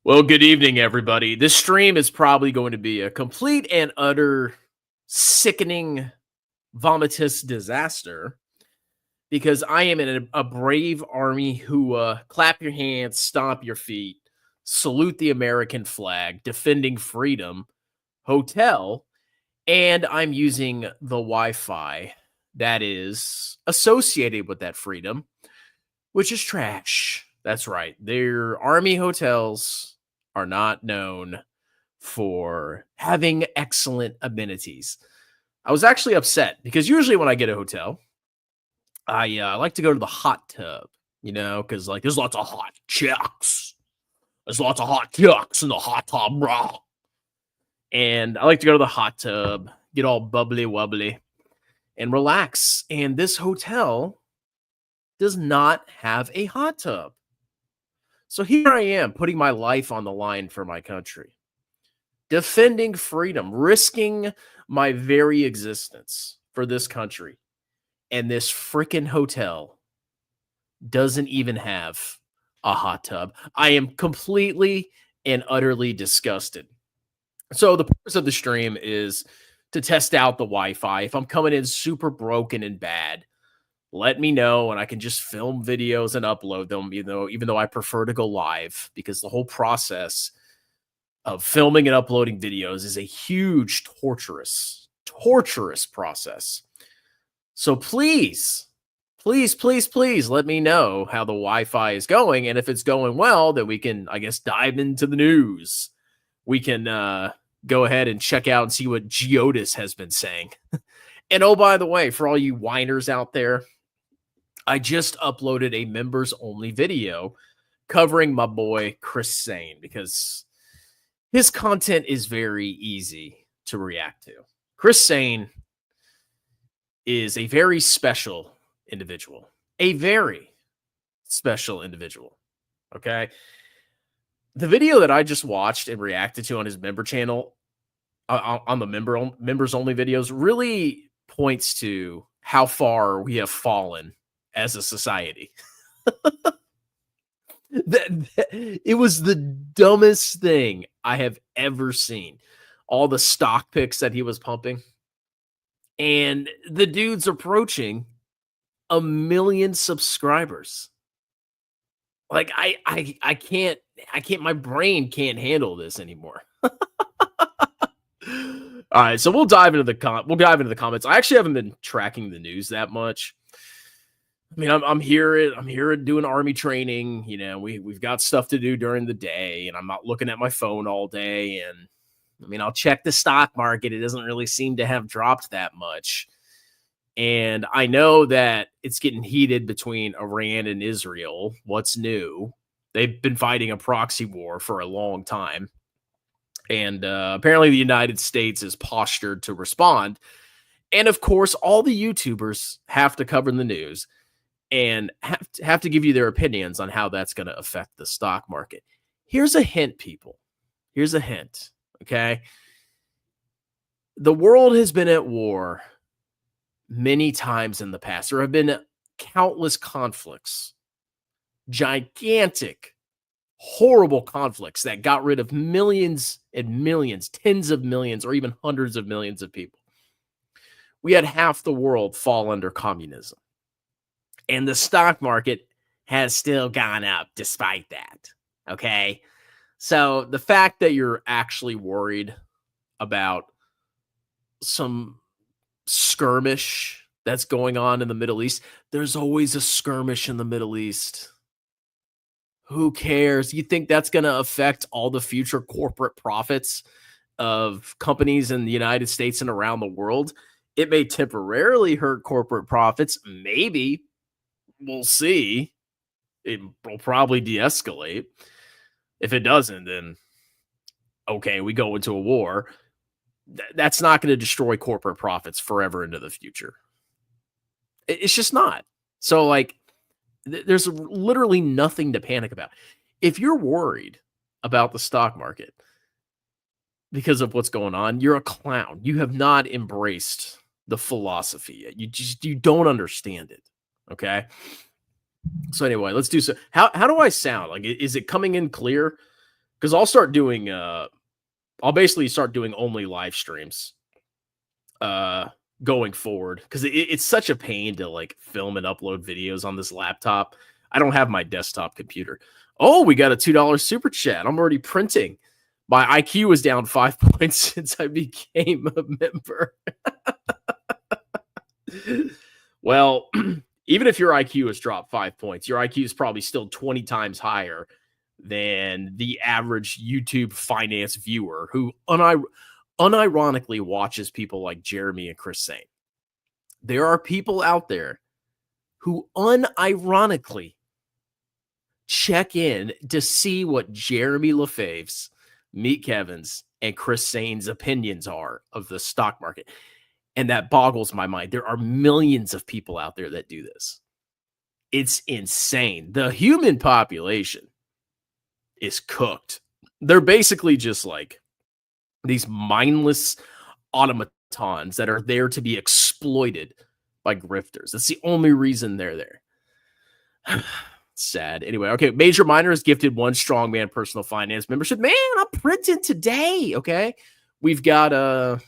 Well, good evening, everybody. This stream is probably going to be a complete and utter sickening, vomitous disaster because I am in a brave army who clap your hands, stomp your feet, salute the American flag, defending freedom, hotel, and I'm using the Wi Fi that is associated with that freedom, which is trash. That's right. Their army hotels are not known for having excellent amenities. I was actually upset because usually when I get a hotel, I like to go to the hot tub, because like there's lots of hot chicks. There's lots of hot chicks in the hot tub, bro. And I like to go to the hot tub, get all bubbly wubbly, and relax. And this hotel does not have a hot tub. So here I am putting my life on the line for my country, defending freedom, risking my very existence for this country. And this freaking hotel doesn't even have a hot tub. I am completely and utterly disgusted. So the purpose of the stream is to test out the Wi-Fi. If I'm coming in super broken and bad, let me know and I can just film videos and upload them, even though I prefer to go live because the whole process of filming and uploading videos is a huge torturous process. So please let me know how the Wi-Fi is going, and if it's going well, then we can, I guess, dive into the news. We can go ahead and check out and see what Geodis has been saying. And oh, by the way, for all you whiners out there, I just uploaded a members only video covering my boy Chris Sane because his content is very easy to react to. Chris Sane is a very special individual. A very special individual. Okay. The video that I just watched and reacted to on his member channel, on the members only videos, really points to how far we have fallen as a society. It was the dumbest thing I have ever seen. All the stock picks that he was pumping. And the dude's approaching 1 million subscribers. Like I can't, my brain can't handle this anymore. All right, so we'll dive into the comments. I actually haven't been tracking the news that much. I mean, I'm here doing army training. We've got stuff to do during the day, and I'm not looking at my phone all day. And I mean, I'll check the stock market. It doesn't really seem to have dropped that much. And I know that it's getting heated between Iran and Israel. What's new? They've been fighting a proxy war for a long time. And apparently the United States is postured to respond. And of course, all the YouTubers have to cover the news and have to give you their opinions on how that's going to affect the stock market. Here's a hint, people. Here's a hint, okay? The world has been at war many times in the past. There have been countless conflicts, gigantic, horrible conflicts that got rid of millions and millions, tens of millions, or even hundreds of millions of people. We had half the world fall under communism. And the stock market has still gone up despite that. Okay. So the fact that you're actually worried about some skirmish that's going on in the Middle East, there's always a skirmish in the Middle East. Who cares? You think that's going to affect all the future corporate profits of companies in the United States and around the world? It may temporarily hurt corporate profits. Maybe. We'll see. It will probably de-escalate. If it doesn't, then okay, we go into a war. That's not going to destroy corporate profits forever into the future. It's just not. So, like, there's literally nothing to panic about. If you're worried about the stock market because of what's going on, you're a clown. You have not embraced the philosophy yet. You don't understand it. Okay. So anyway, let's do so. How do I sound? Like, is it coming in clear? because I'll start doing I'll basically start doing only live streams uh going forward because it's such a pain to like film and upload videos on this laptop. I don't have my desktop computer. Oh, we got a $2 super chat. I'm already printing. My IQ was down 5 points since I became a member. Well, even if your IQ has dropped 5 points, your IQ is probably still 20 times higher than the average YouTube finance viewer who unironically watches people like Jeremy and Chris Saint. There are people out there who unironically check in to see what Jeremy LaFave's, Meet Kevin's, and Chris Saint's opinions are of the stock market. And that boggles my mind. There are millions of people out there that do this. It's insane. The human population is cooked. They're basically just like these mindless automatons that are there to be exploited by grifters. That's the only reason they're there. Sad. Anyway, okay. Major Minor is gifted one strongman personal finance membership. Man, I'm printing today. Okay. We've got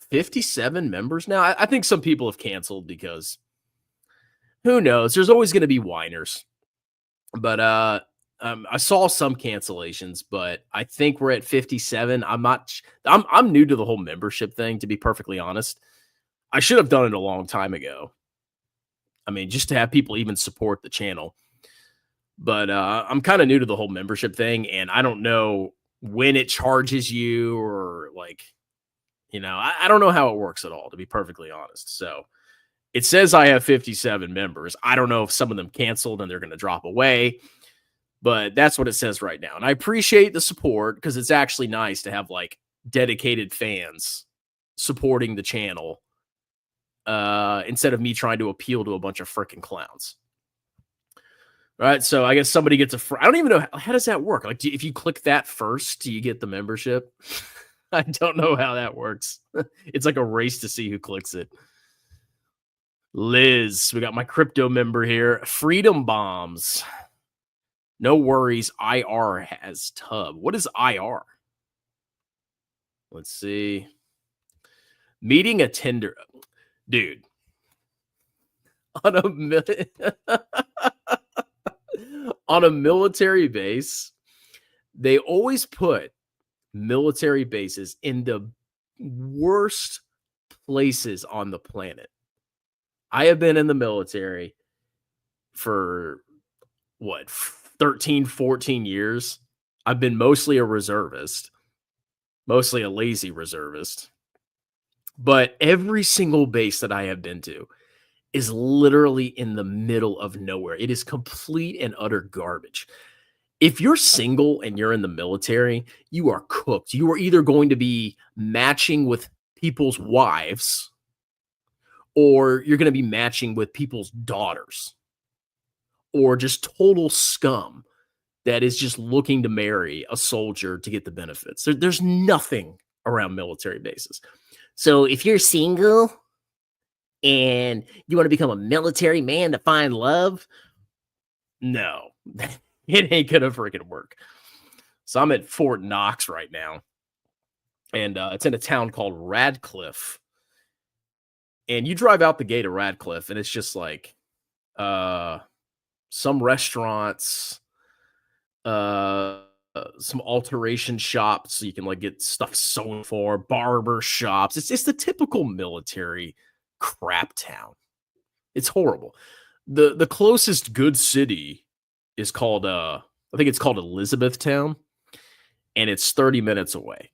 57 members now. I think some people have canceled because who knows? There's always going to be whiners. But I saw some cancellations, but I think we're at 57. I'm new to the whole membership thing, to be perfectly honest. I should have done it a long time ago. I mean, just to have people even support the channel. But I'm kind of new to the whole membership thing, and I don't know when it charges you or like, I don't know how it works at all, to be perfectly honest. So it says I have 57 members. I don't know if some of them canceled and they're going to drop away, but that's what it says right now. And I appreciate the support because it's actually nice to have like dedicated fans supporting the channel instead of me trying to appeal to a bunch of freaking clowns. All right, so I guess somebody gets I don't even know, how does that work? Like, if you click that first, do you get the membership? I don't know how that works. It's like a race to see who clicks it. Liz, we got my crypto member here. Freedom Bombs. No worries, IR has tub. What is IR? Let's see. Meeting a Tinder. Dude. On a military base, they always put military bases in the worst places on the planet. I have been in the military for 13, 14 years. I've been mostly a reservist, mostly a lazy reservist. But every single base that I have been to is literally in the middle of nowhere. It is complete and utter garbage. If you're single and you're in the military, you are cooked. You are either going to be matching with people's wives or you're going to be matching with people's daughters or just total scum that is just looking to marry a soldier to get the benefits. There's nothing around military bases. So if you're single and you want to become a military man to find love, no, it ain't gonna freaking work. So I'm at Fort Knox right now, and it's in a town called Radcliffe. And you drive out the gate of Radcliffe, and it's just like some restaurants, some alteration shops, so you can like get stuff sewn for, barber shops. It's the typical military crap town. It's horrible. The closest good city is called I think it's called Elizabethtown, and it's 30 minutes away.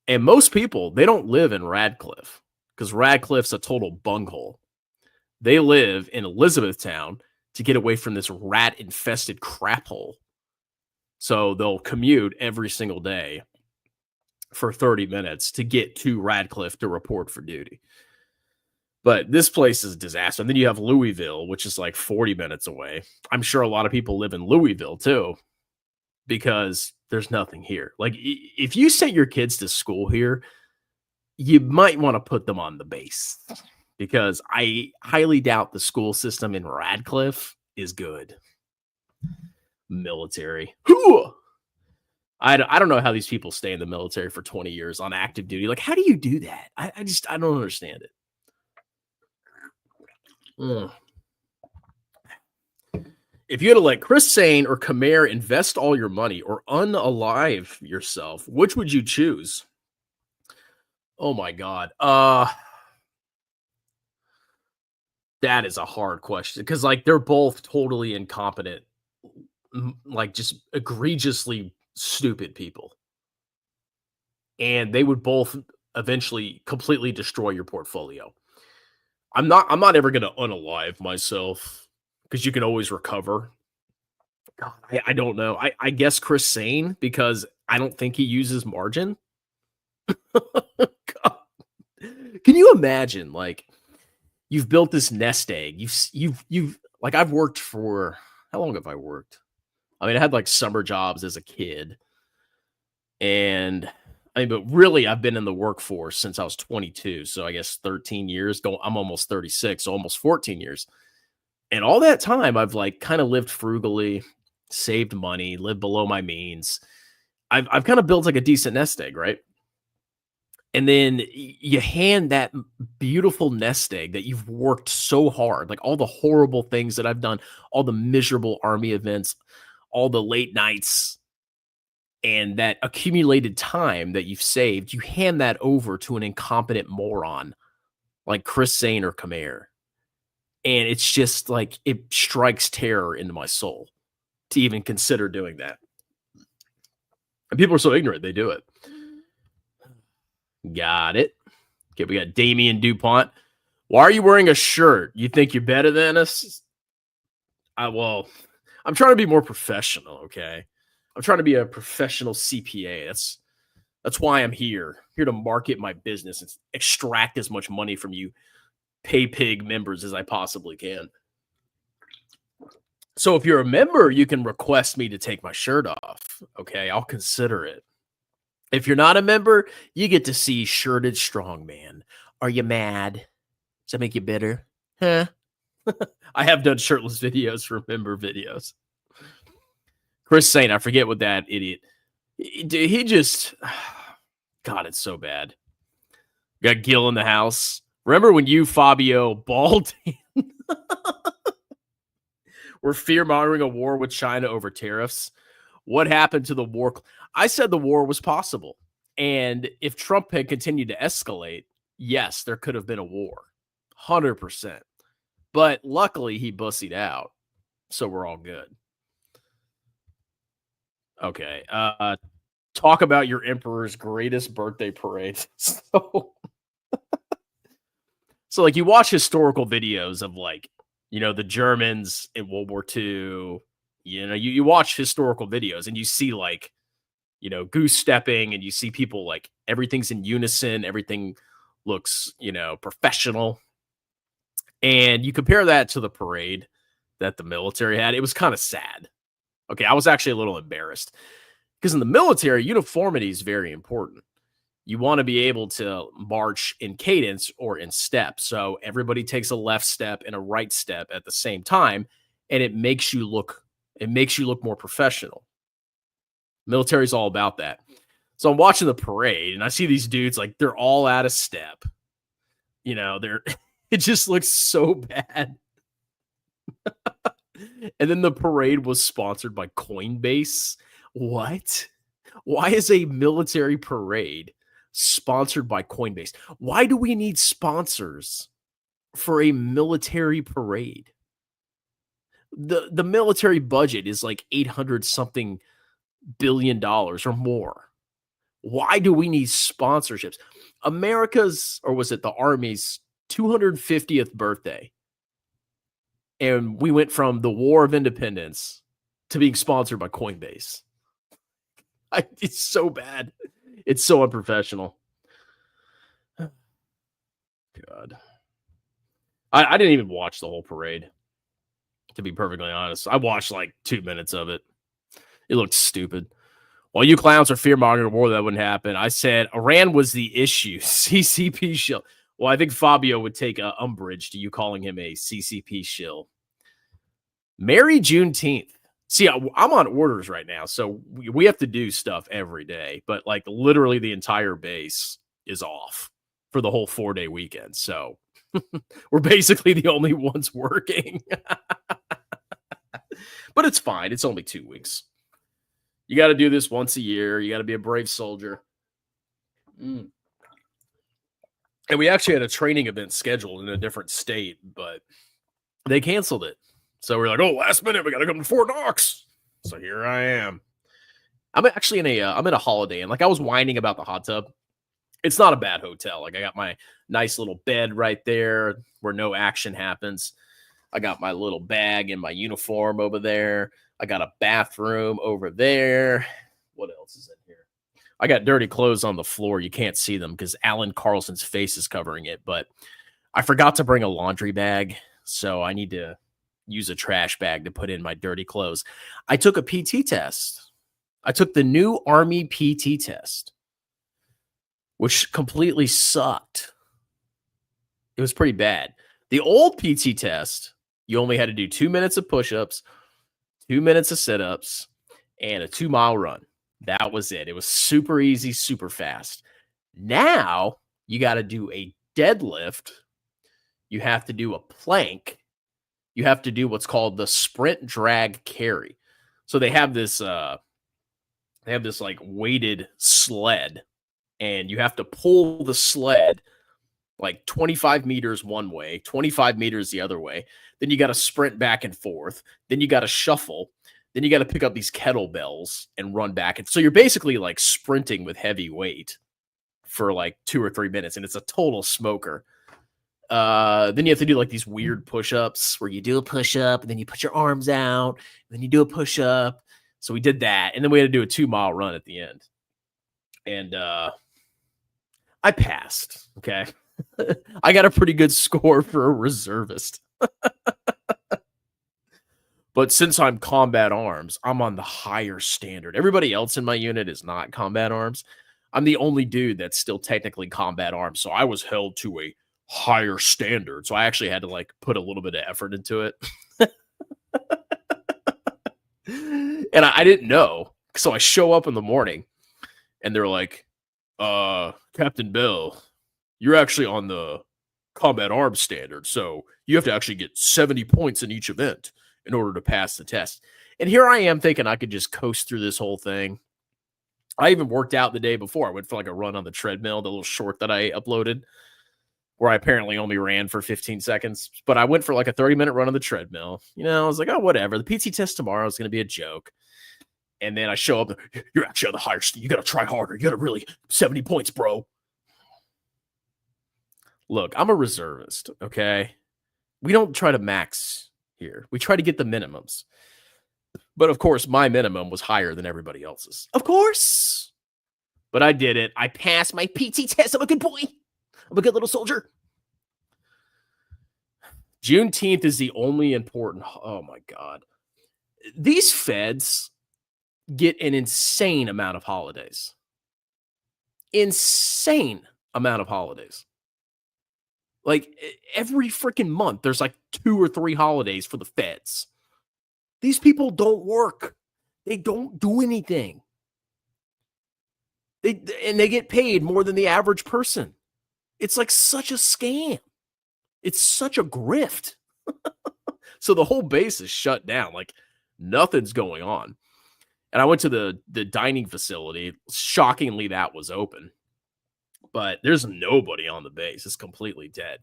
And most people, they don't live in Radcliffe because Radcliffe's a total bunghole. They live in Elizabethtown to get away from this rat infested crap hole. So they'll commute every single day for 30 minutes to get to Radcliffe to report for duty. But this place is a disaster. And then you have Louisville, which is like 40 minutes away. I'm sure a lot of people live in Louisville too, because there's nothing here. Like if you sent your kids to school here, you might want to put them on the base because I highly doubt the school system in Radcliffe is good. Military. I don't know how these people stay in the military for 20 years on active duty. Like, how do you do that? I don't understand it. Mm. If you had to let Chris Sane or Khmer invest all your money or unalive yourself, which would you choose? Oh my god. That is a hard question because like they're both totally incompetent, like just egregiously stupid people. And they would both eventually completely destroy your portfolio. I'm not ever gonna unalive myself because you can always recover. God, I don't know. I guess Chris Sane because I don't think he uses margin. God. Can you imagine like you've built this nest egg. You've like I've worked for how long have I worked? I mean, I had like summer jobs as a kid. And I mean, but really I've been in the workforce since I was 22. So I guess 13 years. I'm almost 36, so almost 14 years. And all that time I've like kind of lived frugally, saved money, lived below my means. I've kind of built like a decent nest egg, right? And then you hand that beautiful nest egg that you've worked so hard, like all the horrible things that I've done, all the miserable army events, all the late nights, and that accumulated time that you've saved, you hand that over to an incompetent moron like Chris Sane or Khmer. And it's just like it strikes terror into my soul to even consider doing that. And people are so ignorant, they do it. Got it. Okay, we got Damian DuPont. Why are you wearing a shirt? You think you're better than us? Well, I'm trying to be more professional, okay? I'm trying to be a professional CPA. That's why I'm here. Here to market my business and extract as much money from you pay pig members as I possibly can. So if you're a member, you can request me to take my shirt off. Okay, I'll consider it. If you're not a member, you get to see shirted strongman. Are you mad? Does that make you bitter? Huh? I have done shirtless videos for member videos. Chris Saint, I forget what that idiot. He just, God, it's so bad. Got Gil in the house. Remember when you, Fabio, balled were fear-mongering a war with China over tariffs? What happened to the war? I said the war was possible. And if Trump had continued to escalate, yes, there could have been a war. 100%. But luckily, he bussied out. So we're all good. Okay. Talk about your emperor's greatest birthday parade. So like you watch historical videos of like, the Germans in World War II, you watch historical videos and you see like, goose stepping and you see people like everything's in unison. Everything looks, professional. And you compare that to the parade that the military had. It was kind of sad. Okay. I was actually a little embarrassed because in the military, uniformity is very important. You want to be able to march in cadence or in step. So everybody takes a left step and a right step at the same time, and it makes you look more professional. Military's all about that. So I'm watching the parade and I see these dudes like they're all out of step. It just looks so bad. And then the parade was sponsored by Coinbase. What? Why is a military parade sponsored by Coinbase? Why do we need sponsors for a military parade? The military budget is like 800 something billion dollars or more. Why do we need sponsorships? America's, or was it the Army's 250th birthday? And we went from the War of Independence to being sponsored by Coinbase. It's so bad. It's so unprofessional. God. I didn't even watch the whole parade, to be perfectly honest. I watched like 2 minutes of it. It looked stupid. While you clowns are fear-mongering a war that wouldn't happen, I said Iran was the issue. CCP shill. Well, I think Fabio would take umbrage to you calling him a CCP shill. Merry Juneteenth. See, I'm on orders right now, so we have to do stuff every day, but, like, literally the entire base is off for the whole 4-day weekend, so we're basically the only ones working. But it's fine, it's only 2 weeks. You gotta do this once a year, you gotta be a brave soldier. Mm. And we actually had a training event scheduled in a different state, but they canceled it. So we're like, "Oh, last minute, we gotta come to Fort Knox." So here I am. I'm actually I'm in a Holiday Inn. Like, I was whining about the hot tub. It's not a bad hotel. Like, I got my nice little bed right there where no action happens. I got my little bag and my uniform over there. I got a bathroom over there. What else is in here? I got dirty clothes on the floor. You can't see them because Alan Carlson's face is covering it. But I forgot to bring a laundry bag, so I need to use a trash bag to put in my dirty clothes. I took a PT test. I took the new Army PT test, which completely sucked. It was pretty bad. The old PT test, you only had to do 2 minutes of push-ups, 2 minutes of sit-ups, and a 2-mile run. That was it. It was super easy, super fast. Now, you got to do a deadlift. You have to do a plank. You have to do what's called the sprint drag carry. So they have this like weighted sled, and you have to pull the sled like 25 meters one way, 25 meters the other way. Then you got to sprint back and forth. Then you got to shuffle. Then you got to pick up these kettlebells and run back. And so you're basically like sprinting with heavy weight for like 2 or 3 minutes, and it's a total smoker. Then you have to do like these weird push-ups where you do a push-up and then you put your arms out, and then you do a push-up. So we did that, and then we had to do a 2-mile run at the end. And I passed. Okay. I got a pretty good score for a reservist. But since I'm combat arms, I'm on the higher standard. Everybody else in my unit is not combat arms. I'm the only dude that's still technically combat arms. So I was held to a higher standard. So I actually had to like put a little bit of effort into it. And I didn't know. So I show up in the morning and they're like, Captain Bill, you're actually on the combat arms standard. So you have to actually get 70 points in each event in order to pass the test. And here I am thinking I could just coast through this whole thing. I even worked out the day before. I went for like a run on the treadmill, the little short that I uploaded, where I apparently only ran for 15 seconds. But I went for like a 30-minute run on the treadmill. You know, I was like, oh, whatever. The PT test tomorrow is going to be a joke. And then I show up. You're actually on the higher. You got to try harder. You got to really 70 points, bro. Look, I'm a reservist, okay? We don't try to max here. We try to get the minimums. But of course, my minimum was higher than everybody else's. Of course. But I did it. I passed my PT test. I'm a good boy. I'm a good little soldier. Juneteenth is the only important. Oh my God. These feds get an insane amount of holidays. Insane amount of holidays. Like every freaking month, there's like 2 or 3 holidays for the feds. These people don't work. They don't do anything. They get paid more than the average person. It's like such a scam. It's such a grift. So the whole base is shut down. Like nothing's going on. And I went to the dining facility. Shockingly, that was open. But there's nobody on the base. It's completely dead.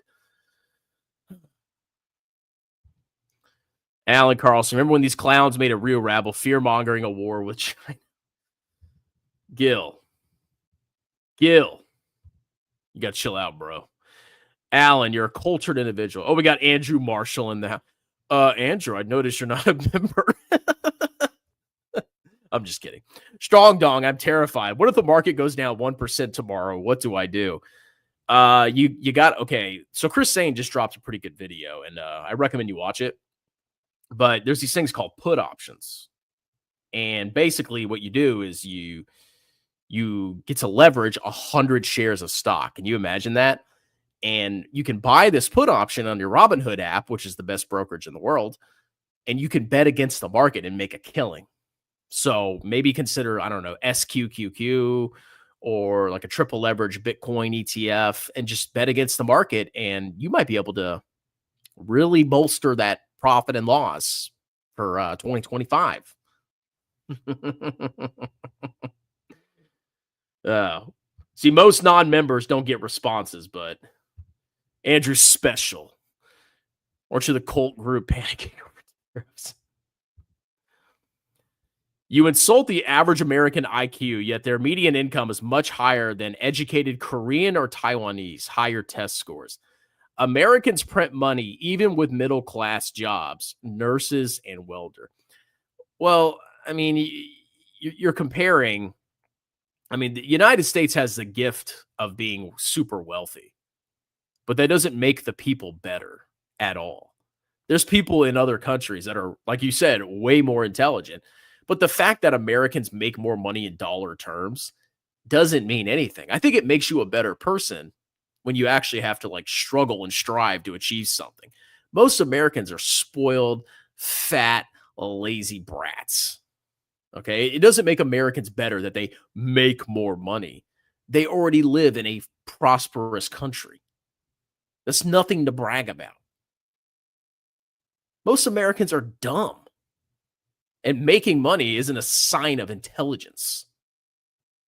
Alan Carlson, remember when these clowns made a real rabble, fear-mongering a war with China? Gil, you got to chill out, bro. Alan, you're a cultured individual. Oh, we got Andrew Marshall in the house. Andrew, I noticed you're not a member. I'm just kidding. Strong Dong, I'm terrified. What if the market goes down 1% tomorrow? What do I do? You got, okay. So Chris Sane just dropped a pretty good video, and I recommend you watch it. But there's these things called put options. And basically what you do is you get to leverage 100 shares of stock. Can you imagine that? And you can buy this put option on your Robinhood app, which is the best brokerage in the world. and you can bet against the market and make a killing. So maybe consider, I don't know, SQQQ or like a triple leverage Bitcoin ETF and just bet against the market. And you might be able to really bolster that profit and loss for 2025. uh, See, most non members don't get responses, but Andrew's special. Aren't you the cult group panicking over tariffs? You insult the average American IQ, yet their median income is much higher than educated Korean or Taiwanese, higher test scores. Americans print money even with middle class jobs, nurses and welder. Well, I mean, you're comparing. I mean, the United States has the gift of being super wealthy, but that doesn't make the people better at all. There's people in other countries that are, like you said, way more intelligent. But the fact that Americans make more money in dollar terms doesn't mean anything. I think it makes you a better person when you actually have to like struggle and strive to achieve something. Most Americans are spoiled, fat, lazy brats. Okay. It doesn't make Americans better that they make more money. They already live in a prosperous country. That's nothing to brag about. Most Americans are dumb. And making money isn't a sign of intelligence.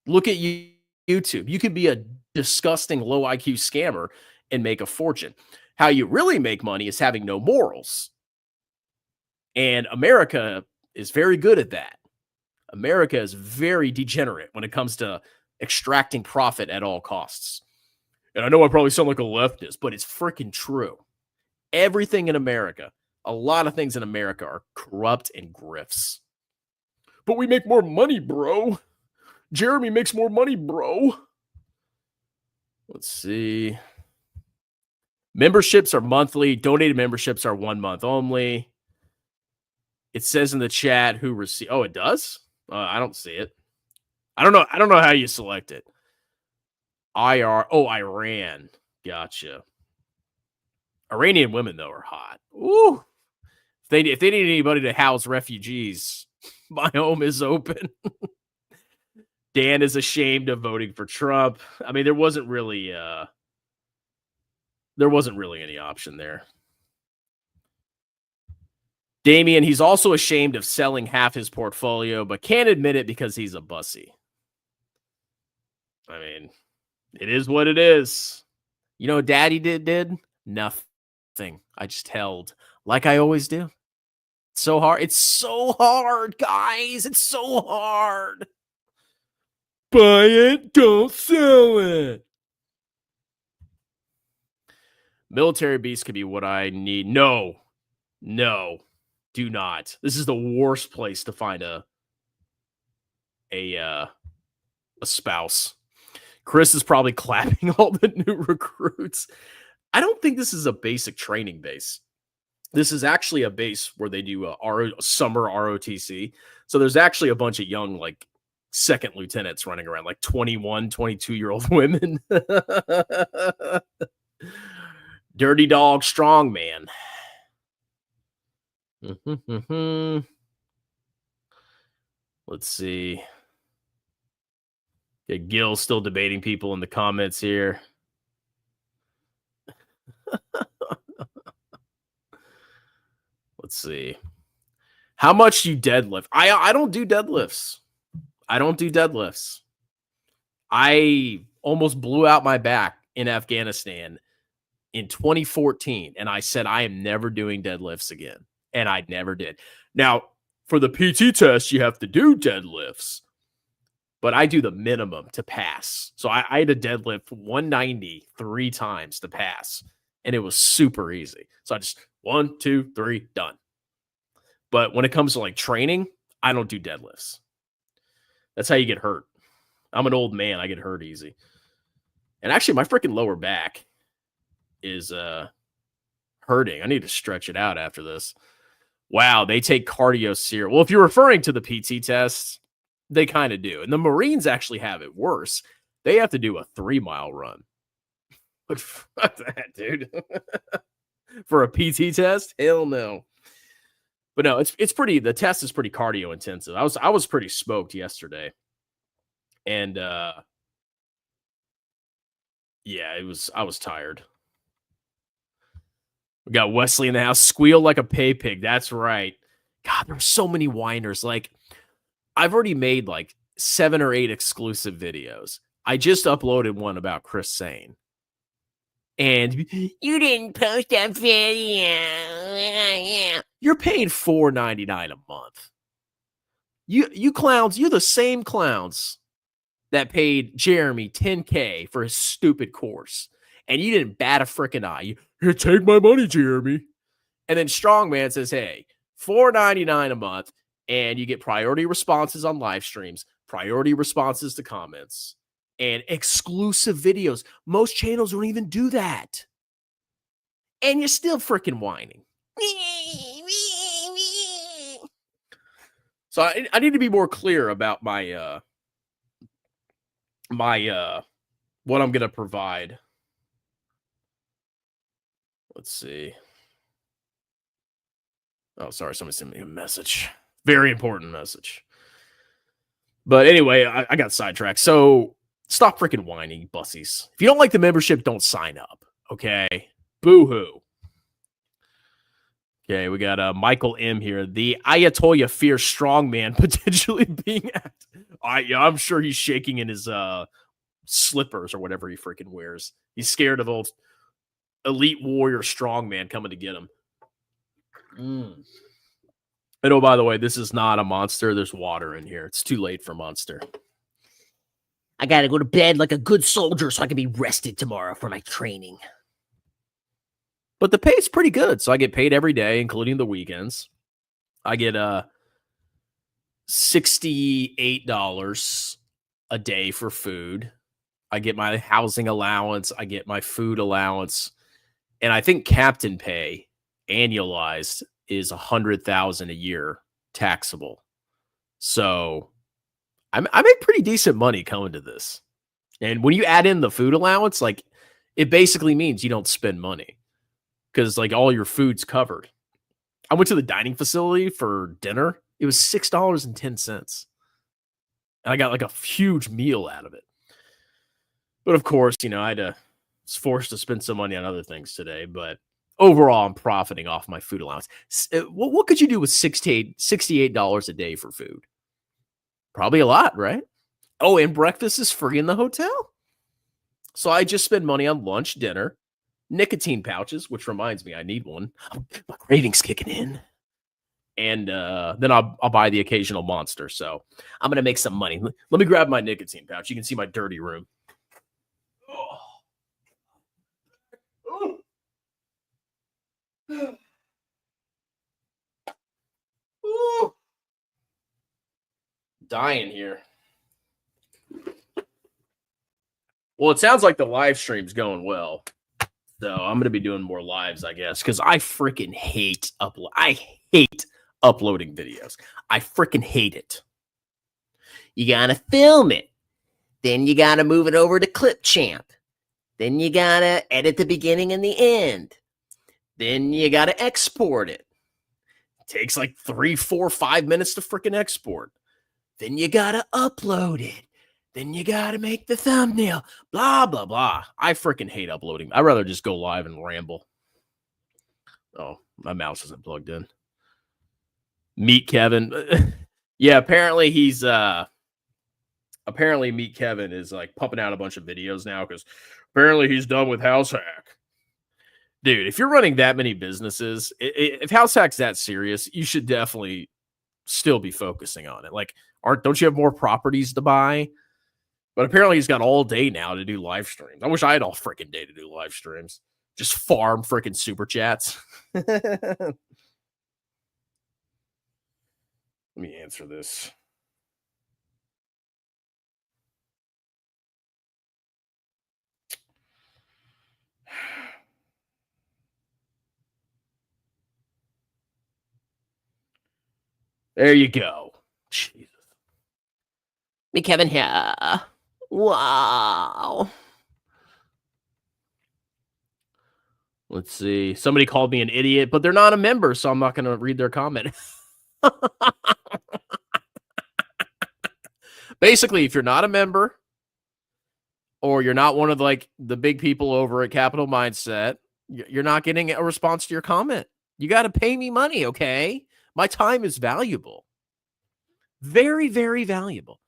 Look at YouTube. You can be a disgusting low IQ scammer and make a fortune. How you really make money is having no morals. And America is very good at that. America is very degenerate when it comes to extracting profit at all costs. And I know I probably sound like a leftist, but it's freaking true. Everything in America, a lot of things in America are corrupt and grifts. But we make more money, bro. Jeremy makes more money, bro. Let's see. Memberships are monthly. Donated memberships are 1 month only. It says in the chat who received. Oh, it does? I don't see it. I don't know how you select it. IR. Oh, Iran. Gotcha. Iranian women, though, are hot. Ooh. If they need anybody to house refugees, my home is open. Dan is ashamed of voting for Trump. I mean, there wasn't really any option there. Damien, he's also ashamed of selling half his portfolio, but can't admit it because he's a bussy. I mean, it is what it is. You know what Daddy did? Nothing. I just held like I always do. It's so hard. It's so hard, guys. It's so hard. Buy it, don't sell it. Military beast could be what I need. No, do not. This is the worst place to find a spouse. Chris is probably clapping all the new recruits. I don't think this is a basic training base. This is actually a base where they do summer ROTC. So there's actually a bunch of young, like, second lieutenants running around, like 21, 22-year-old women. Dirty dog, strong man. Let's see. Yeah, Gil's still debating people in the comments here. Let's see. How much do you deadlift? I don't do deadlifts. I almost blew out my back in Afghanistan in 2014, and I said I am never doing deadlifts again, and I never did. Now, for the PT test, you have to do deadlifts, but I do the minimum to pass. So I had to deadlift 190 3 times to pass, and it was super easy. So I just 1, 2, 3, done. But when it comes to like training, I don't do deadlifts. That's how you get hurt. I'm an old man. I get hurt easy. And actually, my freaking lower back is hurting. I need to stretch it out after this. Wow, they take cardio serious. Well, if you're referring to the PT tests, they kind of do. And the Marines actually have it worse. They have to do a 3-mile run. But fuck that, dude. For a PT test? Hell no. But no, it's pretty. The test is pretty cardio intensive. I was pretty smoked yesterday, and yeah, it was. I was tired. We got Wesley in the house. Squeal like a pay pig. That's right. God, there were so many whiners. Like I've already made like 7 or 8 exclusive videos. I just uploaded one about Chris Sane. And you didn't post that video. You're paying $4.99 a month. You clowns, you're the same clowns that paid Jeremy $10K for his stupid course. And you didn't bat a freaking eye. Here, take my money, Jeremy. And then Strongman says, hey, $4.99 a month, and you get priority responses on live streams, priority responses to comments, and exclusive videos. Most channels don't even do that. And you're still freaking whining. So I need to be more clear about my what I'm gonna provide. Let's see. Oh, sorry, somebody sent me a message. Very important message. But anyway, I got sidetracked. So stop freaking whining, bussies. If you don't like the membership, don't sign up. Okay. Boo-hoo. Okay, we got Michael M here. The Ayatollah fears strongman potentially being at. I'm sure he's shaking in his slippers or whatever he freaking wears. He's scared of old elite warrior strongman coming to get him. And oh, by the way, this is not a monster. There's water in here. It's too late for monster. I gotta go to bed like a good soldier so I can be rested tomorrow for my training. But the pay is pretty good. So I get paid every day, including the weekends. I get $68 a day for food. I get my housing allowance. I get my food allowance. And I think captain pay annualized is $100,000 a year taxable. So I make pretty decent money coming to this. And when you add in the food allowance, like it basically means you don't spend money because like all your food's covered. I went to the dining facility for dinner. It was $6.10. And I got like a huge meal out of it. But of course, I was forced to spend some money on other things today. But overall, I'm profiting off my food allowance. What could you do with $68 a day for food? Probably a lot, right? Oh, and breakfast is free in the hotel. So I just spend money on lunch, dinner, nicotine pouches, which reminds me I need one. My craving's kicking in. And then I'll buy the occasional monster. So I'm going to make some money. Let me grab my nicotine pouch. You can see my dirty room. Dying here. Well, it sounds like the live stream's going well. So I'm going to be doing more lives, I guess, because I freaking hate uploading videos. I freaking hate it. You got to film it. Then you got to move it over to Clipchamp. Then you got to edit the beginning and the end. Then you got to export it. It takes like 3, 4, 5 minutes to freaking export. Then you got to upload it. Then you got to make the thumbnail. Blah, blah, blah. I freaking hate uploading. I'd rather just go live and ramble. Oh, my mouse isn't plugged in. Meet Kevin. Yeah, apparently he's apparently Meet Kevin is like pumping out a bunch of videos now because apparently he's done with House Hack. Dude, if you're running that many businesses, if House Hack's that serious, you should definitely still be focusing on it. Like, don't you have more properties to buy? But apparently he's got all day now to do live streams. I wish I had all freaking day to do live streams. Just farm freaking super chats. Let me answer this. There you go. Jesus. Me, Kevin here. Wow. Let's see. Somebody called me an idiot, but they're not a member, so I'm not going to read their comment. Basically, if you're not a member or you're not one of like the big people over at Capital Mindset, you're not getting a response to your comment. You got to pay me money, okay? My time is valuable. Very, very valuable.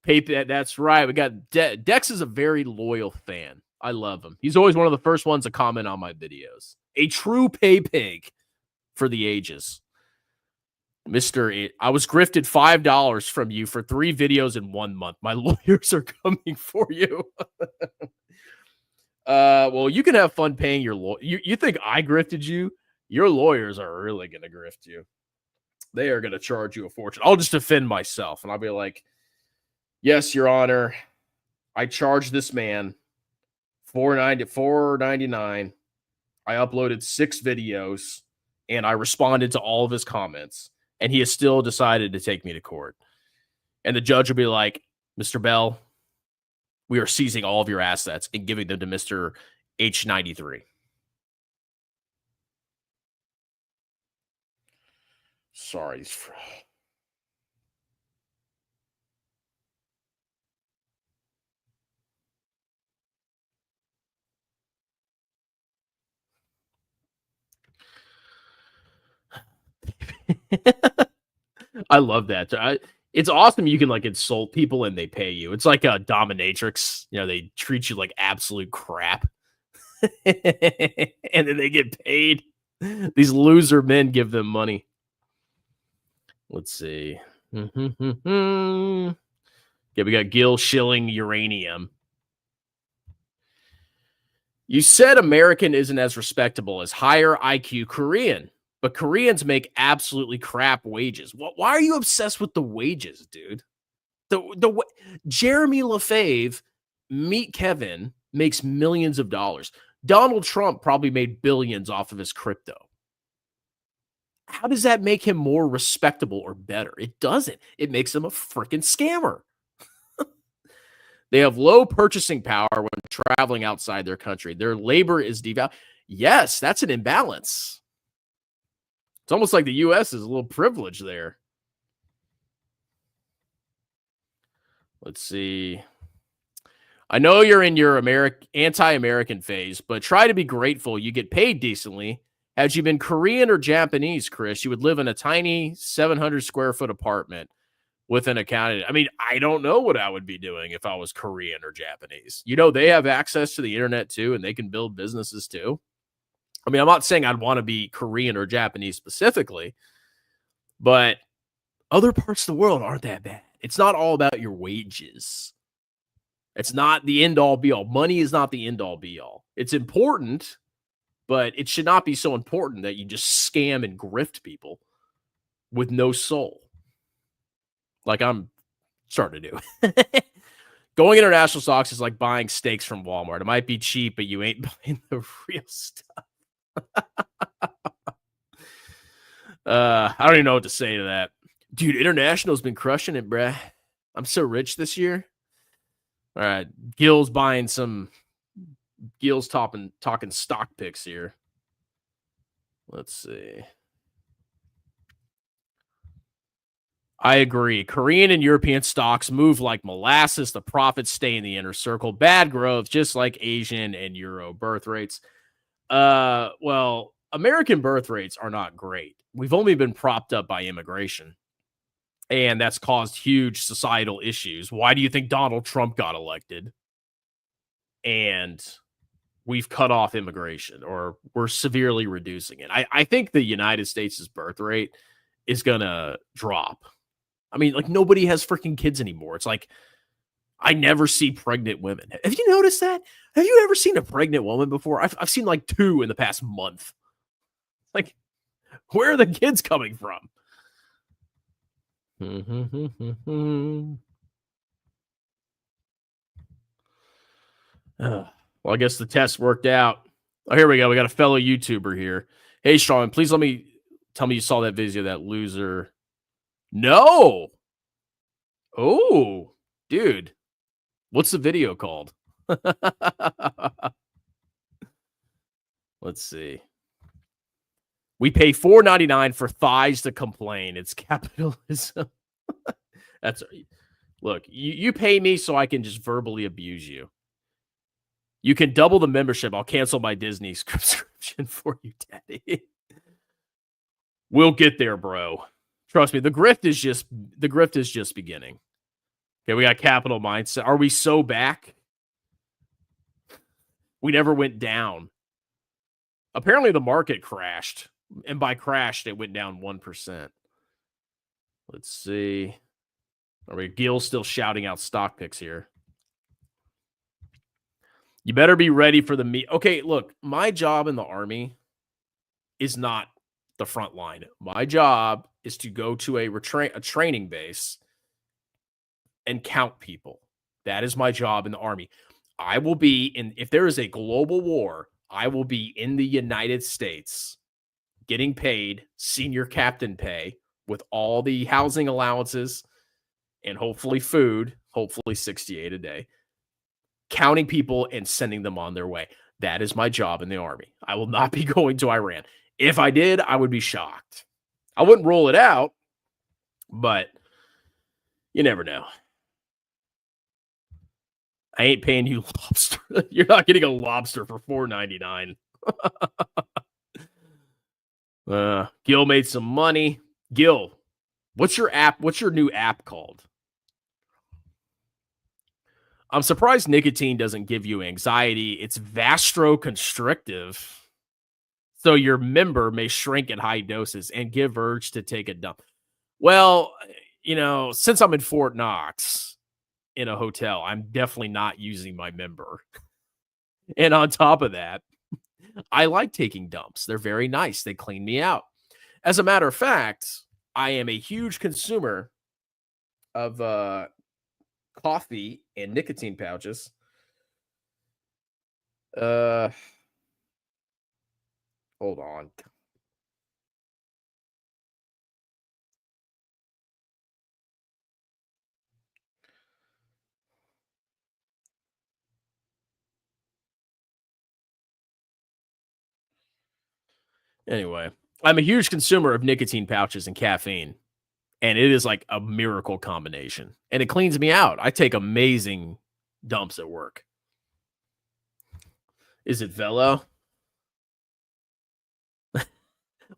That's right. We got Dex is a very loyal fan. I love him. He's always one of the first ones to comment on my videos. A true pay pig for the ages. Mr. I was grifted $5 from you for 3 videos in 1 month. My lawyers are coming for you. Well, you can have fun paying your lawyer. You think I grifted you? Your lawyers are really going to grift you. They are going to charge you a fortune. I'll just defend myself, and I'll be like, yes, Your Honor, I charged this man $4.99. I uploaded 6 videos, and I responded to all of his comments, and he has still decided to take me to court. And the judge will be like, Mr. Bell, we are seizing all of your assets and giving them to Mr. H93. Sorry. I love that. It's awesome you can like insult people and they pay you. It's like a dominatrix. You know, they treat you like absolute crap. And then they get paid. These loser men give them money. Let's see. Yeah, we got Gil shilling uranium. You said American isn't as respectable as higher IQ Korean, but Koreans make absolutely crap wages. Why are you obsessed with the wages, dude? Jeremy LaFave, meet Kevin, makes millions of dollars. Donald Trump probably made billions off of his crypto. How does that make him more respectable or better? It doesn't. It makes him a freaking scammer. They have low purchasing power when traveling outside their country. Their labor is devalued. Yes, that's an imbalance. It's almost like the U.S. is a little privileged there. Let's see. I know you're in your anti-American phase, but try to be grateful you get paid decently. Had you been Korean or Japanese, Chris, you would live in a tiny 700 square foot apartment with an accountant. I mean, I don't know what I would be doing if I was Korean or Japanese. You know, they have access to the internet too, and they can build businesses too. I mean, I'm not saying I'd want to be Korean or Japanese specifically, but other parts of the world aren't that bad. It's not all about your wages. It's not the end all be all. Money is not the end all be all. It's important, but it should not be so important that you just scam and grift people with no soul. Like I'm starting to do. Going international stocks is like buying steaks from Walmart. It might be cheap, but you ain't buying the real stuff. I don't even know what to say to that. Dude, international's been crushing it, bruh. I'm so rich this year. All right. Gil's talking stock picks here. Let's see. I agree. Korean and European stocks move like molasses. The profits stay in the inner circle. Bad growth, just like Asian and Euro birth rates. Well, American birth rates are not great. We've only been propped up by immigration, and that's caused huge societal issues. Why do you think Donald Trump got elected? And we've cut off immigration, or we're severely reducing it. I think the United States' birth rate is going to drop. I mean, like nobody has freaking kids anymore. It's like I never see pregnant women. Have you noticed that? Have you ever seen a pregnant woman before? I've seen like 2 in the past month. Like, where are the kids coming from? Well, I guess the test worked out. Oh, here we go. We got a fellow YouTuber here. Hey, Strong, please tell me you saw that video of that loser. No. Oh, dude. What's the video called? Let's see. We pay $4.99 for thighs to complain. It's capitalism. That's look, you pay me so I can just verbally abuse you. You can double the membership. I'll cancel my Disney subscription for you, Daddy. We'll get there, bro. Trust me, the grift is just beginning. Okay, we got capital mindset. Are we so back? We never went down. Apparently the market crashed. And by crashed, it went down 1%. Let's see. Are we Gil still shouting out stock picks here? You better be ready for the meet. Okay, look, my job in the Army is not the front line. My job is to go to a training base and count people. That is my job in the Army. I will be if there is a global war, I will be in the United States getting paid senior captain pay with all the housing allowances and hopefully food, hopefully 68 a day, counting people and sending them on their way. That is my job in the Army. I will not be going to Iran. If I did, I would be shocked. I wouldn't rule it out, but you never know. I ain't paying you lobster. You're not getting a lobster for $4.99. Gil made some money. Gil, what's your app? What's your new app called? I'm surprised nicotine doesn't give you anxiety. It's vasoconstrictive. So your member may shrink at high doses and give urge to take a dump. Well, since I'm in Fort Knox in a hotel, I'm definitely not using my member. And on top of that, I like taking dumps. They're very nice. They clean me out. As a matter of fact, I am a huge consumer of coffee and nicotine pouches. Hold on. Anyway, I'm a huge consumer of nicotine pouches and caffeine, and it is like a miracle combination, and it cleans me out. I take amazing dumps at work. Is it Velo?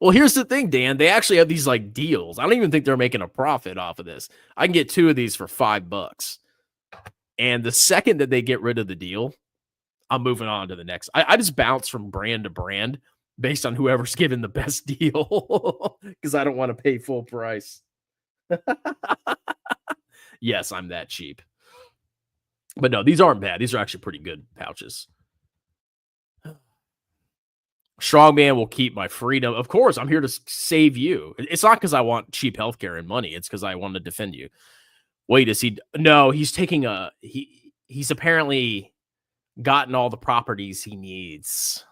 Well, here's the thing, Dan. They actually have these like deals. I don't even think they're making a profit off of this. I can get 2 of these for $5. And the second that they get rid of the deal, I'm moving on to the next. I just bounce from brand to brand based on whoever's giving the best deal because I don't want to pay full price. Yes, I'm that cheap. But no, these aren't bad. These are actually pretty good pouches. Strongman will keep my freedom. Of course, I'm here to save you. It's not because I want cheap healthcare and money. It's because I want to defend you. Wait, is he? No, he's taking he's apparently gotten all the properties he needs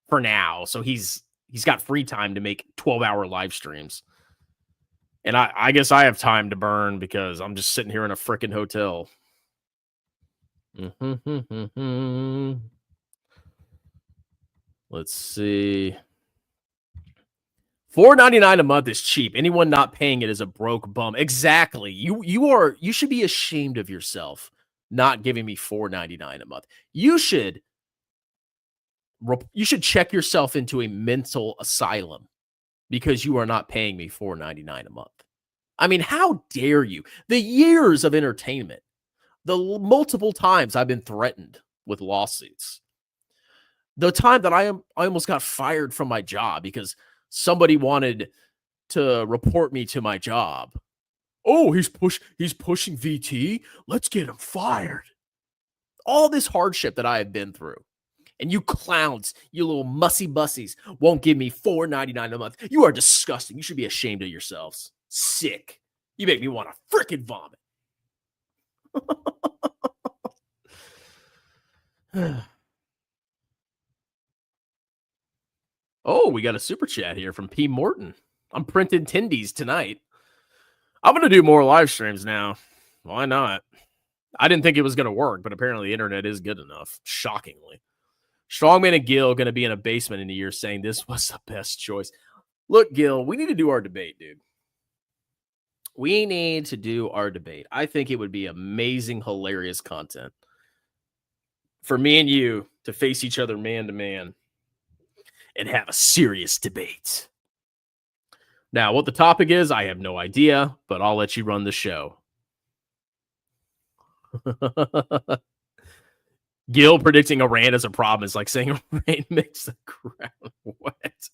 for now. So he's got free time to make 12-hour live streams. And I guess I have time to burn because I'm just sitting here in a freaking hotel. Let's see. $4.99 a month is cheap. Anyone not paying it is a broke bum. Exactly. You should be ashamed of yourself not giving me $4.99 a month. You should check yourself into a mental asylum because you are not paying me $4.99 a month. I mean, how dare you? The years of entertainment, the multiple times I've been threatened with lawsuits, the time that I almost got fired from my job because somebody wanted to report me to my job. Oh, he's pushing VT. Let's get him fired. All this hardship that I have been through. And you clowns, you little mussy bussies, won't give me $4.99 a month. You are disgusting. You should be ashamed of yourselves. Sick. You make me want to freaking vomit. Oh, we got a super chat here from P. Morton. I'm printing tendies tonight. I'm going to do more live streams now. Why not? I didn't think it was going to work, but apparently the internet is good enough. Shockingly. Strongman and Gil going to be in a basement in a year saying this was the best choice. Look, Gil, we need to do our debate, dude. We need to do our debate. I think it would be amazing, hilarious content for me and you to face each other man to man and have a serious debate. Now, what the topic is, I have no idea, but I'll let you run the show. Gil predicting Iran as a problem is like saying rain makes the ground wet.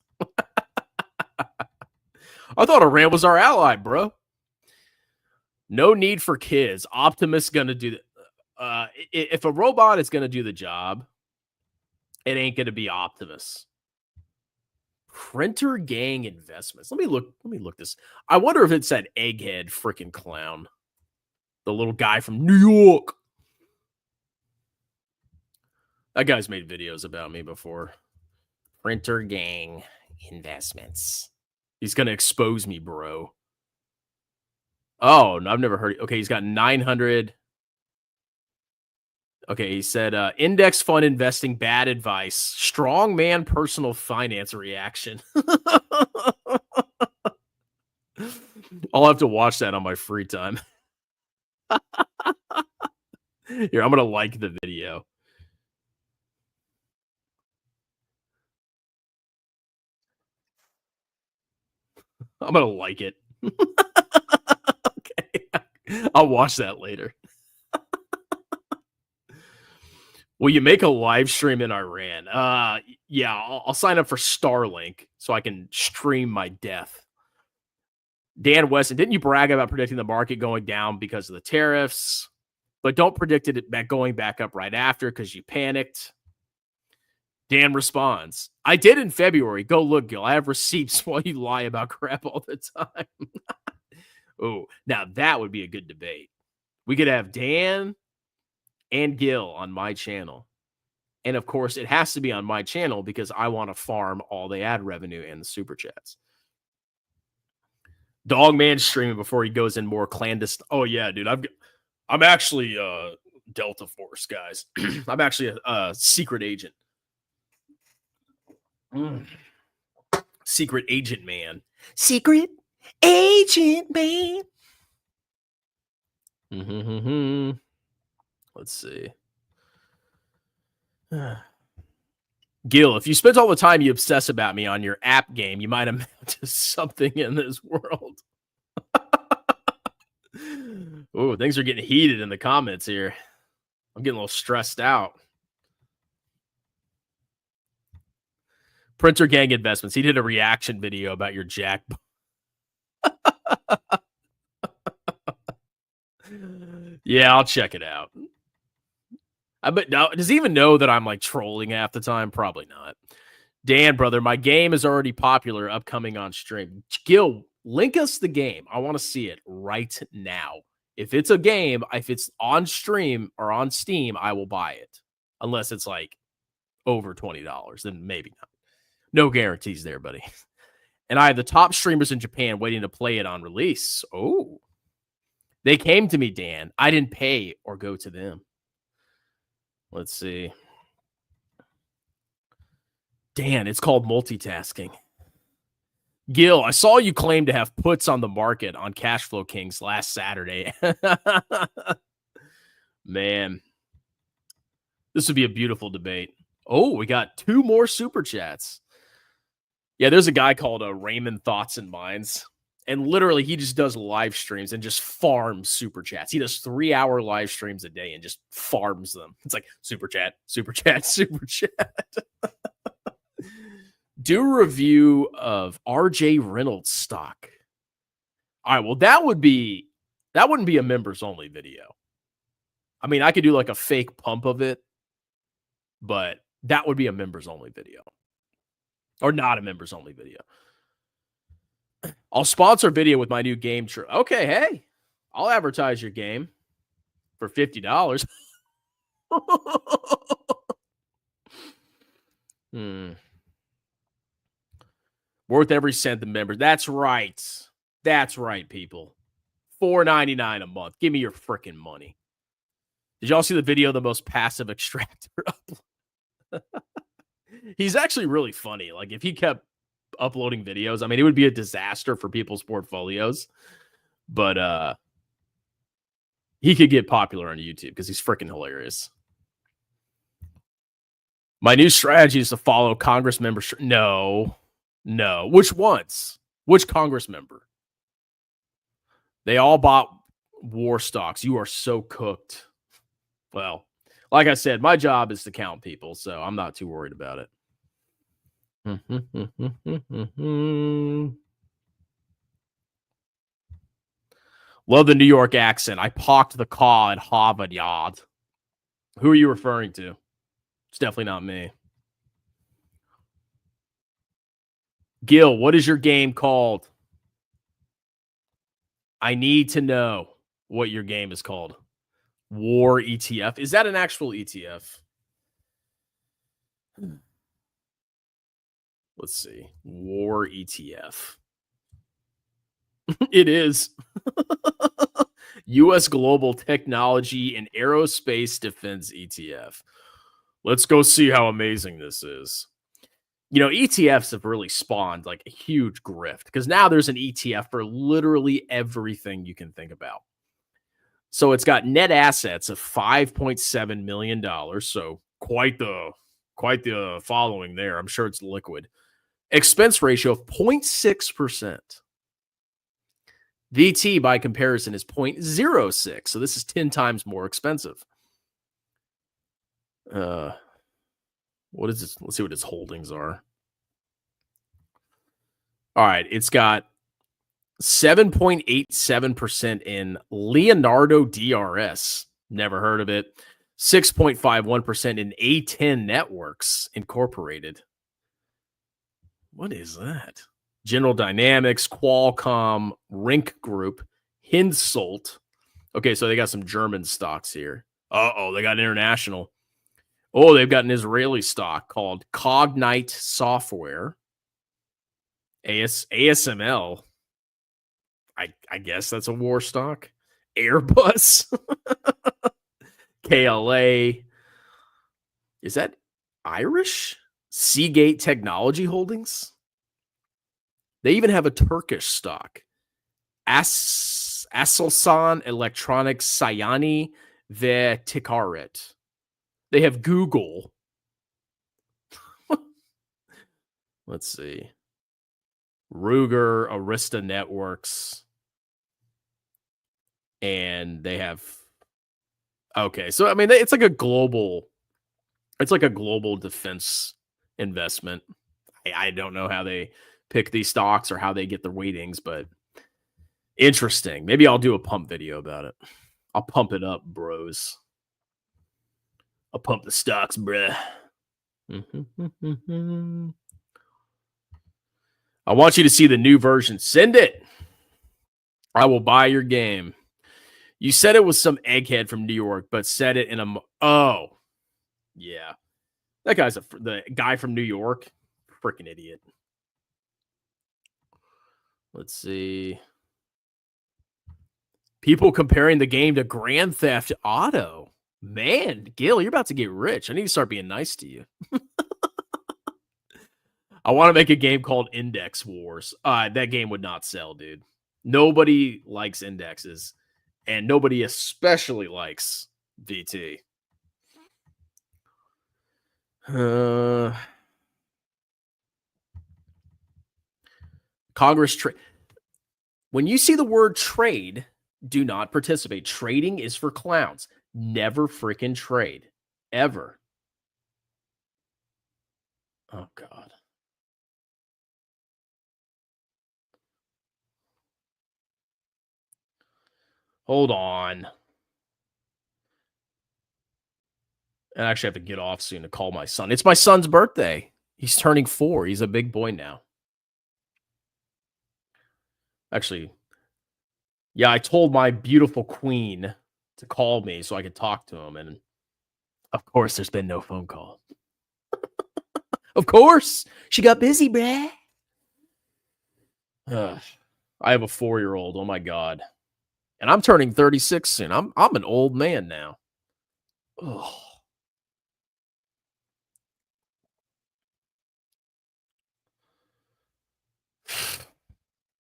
I thought Iran was our ally, bro. No need for kids. Optimus gonna do if a robot is gonna do the job, it ain't gonna be Optimus. Printer Gang Investments. Let me look this. I wonder if it's that egghead freaking clown. The little guy from New York. That guy's made videos about me before. Printer Gang Investments. He's gonna expose me, bro. Oh, no, I've never heard it. Okay, he's got 900. Okay, he said index fund investing, bad advice. Strong man personal finance reaction. I'll have to watch that on my free time. Here, I'm going to like the video. I'm going to like it. Okay. I'll watch that later. Will you make a live stream in Iran? Yeah, I'll sign up for Starlink so I can stream my death. Dan Weston, didn't you brag about predicting the market going down because of the tariffs? But don't predict it going back up right after because you panicked. Dan responds, I did in February. Go look, Gil. I have receipts while you lie about crap all the time. Oh, now that would be a good debate. We could have Dan and Gil on my channel. And of course, it has to be on my channel because I want to farm all the ad revenue and the super chats. Dogman streaming before he goes in more clandestine. Oh, yeah, dude. I'm actually Delta Force, guys. I'm actually a secret agent. Secret agent man. Secret agent man. Let's see. Gil, if you spent all the time you obsess about me on your app game, you might amount to something in this world. Oh, things are getting heated in the comments here. I'm getting a little stressed out. Printer Gang Investments. He did a reaction video about your jack. Yeah, I'll check it out. But now, does he even know that I'm like trolling half the time? Probably not. Dan, brother, my game is already popular, upcoming on stream. Gil, link us the game. I want to see it right now. If it's a game, if it's on stream or on Steam, I will buy it. Unless it's like over $20, then maybe not. No guarantees there, buddy. And I have the top streamers in Japan waiting to play it on release. Oh. They came to me, Dan. I didn't pay or go to them. Let's see. Dan, it's called multitasking. Gil, I saw you claim to have puts on the market on Cashflow Kings last Saturday. Man, this would be a beautiful debate. Oh, we got 2 more super chats. Yeah, there's a guy called Raymond Thoughts and Minds. And literally, he just does live streams and just farms super chats. He does 3-hour live streams a day and just farms them. It's like super chat, super chat, super chat. Do a review of RJ Reynolds stock. All right, well, that wouldn't be a members only video. I mean, I could do like a fake pump of it, but that would be a members only video. Or not a members only video. I'll sponsor a video with my new game. Okay, hey, I'll advertise your game for $50. Worth every cent the members. That's right. That's right, people. $4.99 a month. Give me your freaking money. Did y'all see the video of the most passive extractor? He's actually really funny. Like if he kept uploading videos, I mean, it would be a disaster for people's portfolios, but he could get popular on YouTube because he's freaking hilarious. My new strategy is to follow Congress members. No, no. Which ones? Which Congress member? They all bought war stocks. You are so cooked. Well, like I said, my job is to count people, so I'm not too worried about it. Love the New York accent. I parked the car at Harvard Yard. Who are you referring to? It's definitely not me. Gil, what is your game called? I need to know what your game is called. War ETF. Is that an actual ETF? Let's see. War ETF. It is. U.S. Global Technology and Aerospace Defense ETF. Let's go see how amazing this is. You know, ETFs have really spawned like a huge grift because now there's an ETF for literally everything you can think about. So it's got net assets of $5.7 million. So quite the following there. I'm sure it's liquid. Expense ratio of 0.6%. VT by comparison is 0.06. So this is 10 times more expensive. What is this? Let's see what its holdings are. All right. It's got 7.87% in Leonardo DRS. Never heard of it. 6.51% in A10 Networks Incorporated. What is that? General Dynamics, Qualcomm, Rink Group, Hinsolt. Okay, so they got some German stocks here. Uh-oh, they got international. Oh, they've got an Israeli stock called Cognite Software. ASML. I guess that's a war stock. Airbus. KLA. Is that Irish? Seagate Technology Holdings. They even have a Turkish stock. Aselsan Electronics Sayani ve Tikaret. They have Google. Let's see. Ruger, Arista Networks. And they have. Okay, so I mean, it's like a global defense investment. I don't know how they pick these stocks or how they get the weightings, but interesting. Maybe I'll do a pump video about it. I'll pump it up, bros. I'll pump the stocks, bruh. I want you to see the new version. Send it. I will buy your game. You said it was some egghead from New York, but said it in a... Oh. Yeah. That guy's the guy from New York. Freaking idiot. Let's see. People comparing the game to Grand Theft Auto. Man, Gil, you're about to get rich. I need to start being nice to you. I want to make a game called Index Wars. That game would not sell, dude. Nobody likes indexes, and nobody especially likes VT. Congress trade. When you see the word trade, do not participate. Trading is for clowns. Never freaking trade. Ever. Oh, God. Hold on. I actually have to get off soon to call my son. It's my son's birthday. He's turning 4. He's a big boy now. Actually, yeah, I told my beautiful queen to call me so I could talk to him. And of course, there's been no phone call. Of course. She got busy, bruh. I have a 4-year-old. Oh, my God. And I'm turning 36 soon. I'm an old man now. Ugh.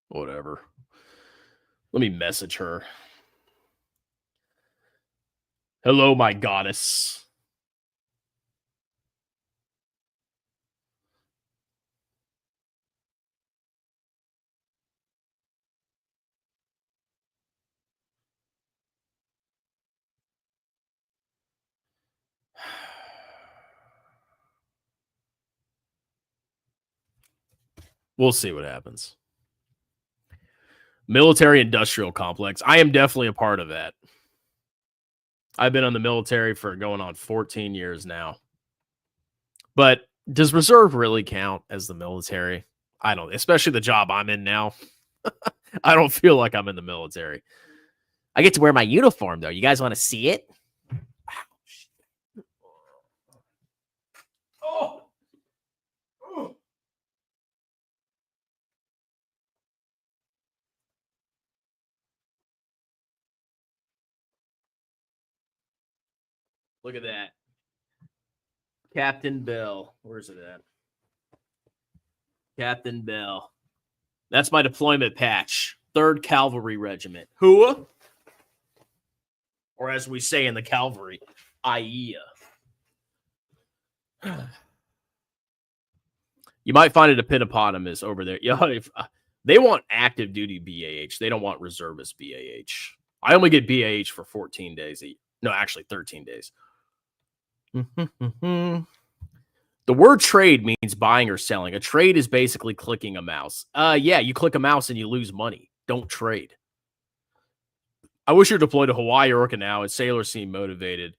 Whatever. Let me message her. Hello, my goddess. We'll see what happens. Military industrial complex. I am definitely a part of that. I've been in the military for going on 14 years now. But does reserve really count as the military? I don't, especially the job I'm in now. I don't feel like I'm in the military. I get to wear my uniform though. You guys want to see it? Oh. Oh. Look at that. Captain Bell. Where's it at? Captain Bell. That's my deployment patch. 3rd Cavalry Regiment. Hua? Or as we say in the cavalry, IEA. You might find it a hippopotamus over there. Yeah, they want active duty BAH. They don't want reservist BAH. I only get BAH for 14 days. No, actually 13 days. The word trade means buying or selling. A trade is basically clicking a mouse. Yeah, you click a mouse and you lose money. Don't trade. I wish you're deployed to Hawaii or Okinawa. Sailors seem motivated.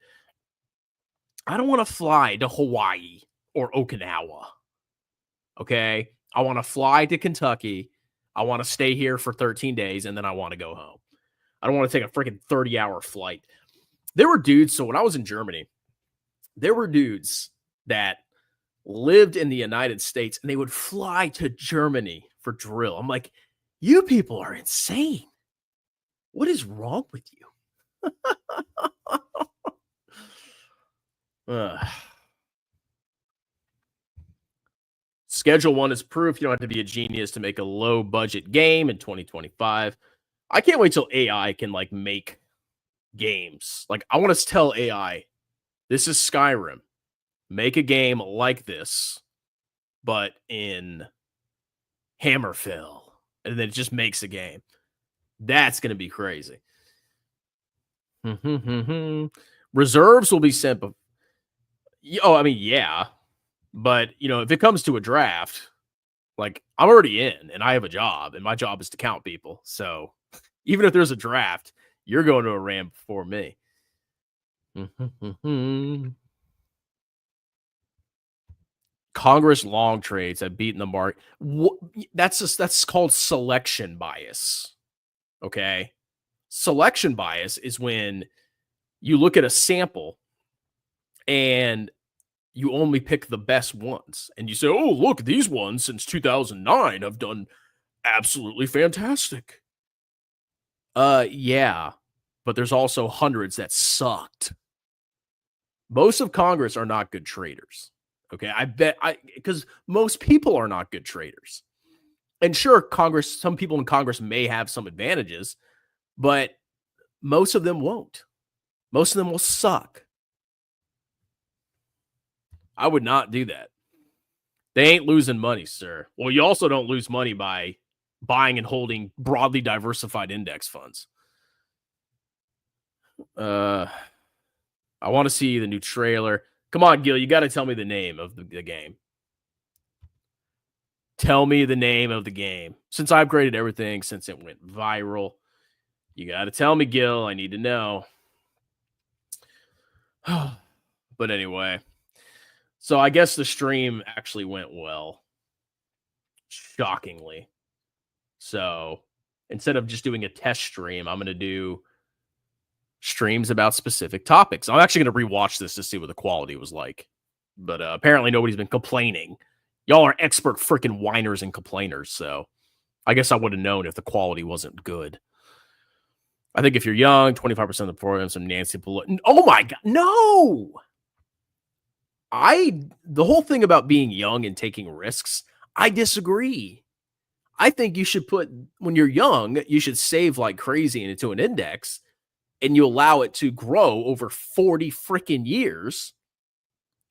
I don't want to fly to Hawaii or Okinawa. Okay? I want to fly to Kentucky. I want to stay here for 13 days, and then I want to go home. I don't want to take a freaking 30-hour flight. There were dudes, so when I was in Germany, there were dudes that lived in the United States, and they would fly to Germany for drill. I'm like, you people are insane. What is wrong with you? Schedule 1 is proof you don't have to be a genius to make a low budget game in 2025. I can't wait till AI can like make games. Like I want to tell AI, this is Skyrim. Make a game like this, but in Hammerfell. And then it just makes a game. That's going to be crazy. Reserves will be sent. Oh, I mean, yeah. But, you know, if it comes to a draft, like I'm already in and I have a job and my job is to count people. So even if there's a draft, you're going to a RAM before me. Congress long trades have beaten the mark. That's called selection bias. Okay. Selection bias is when you look at a sample and you only pick the best ones and you say, oh, look, these ones since 2009 have done absolutely fantastic. Yeah, but there's also hundreds that sucked. Most of Congress are not good traders. Okay, because most people are not good traders. And sure, some people in Congress may have some advantages, but most of them won't. Most of them will suck. I would not do that. They ain't losing money, sir. Well, you also don't lose money by buying and holding broadly diversified index funds. I want to see the new trailer. Come on, Gil, you got to tell me the name of the game. Tell me the name of the game. Since I upgraded everything, since it went viral, you got to tell me, Gil. I need to know. But anyway, so I guess the stream actually went well. Shockingly. So instead of just doing a test stream, I'm going to do streams about specific topics. I'm actually going to rewatch this to see what the quality was like. But apparently nobody's been complaining. Y'all are expert freaking whiners and complainers. So I guess I would have known if the quality wasn't good. I think if you're young, 25% of the program, some Nancy Pelosi. Oh my God. No. The whole thing about being young and taking risks, I disagree. I think you should put when you're young, you should save like crazy into an index and you allow it to grow over 40 freaking years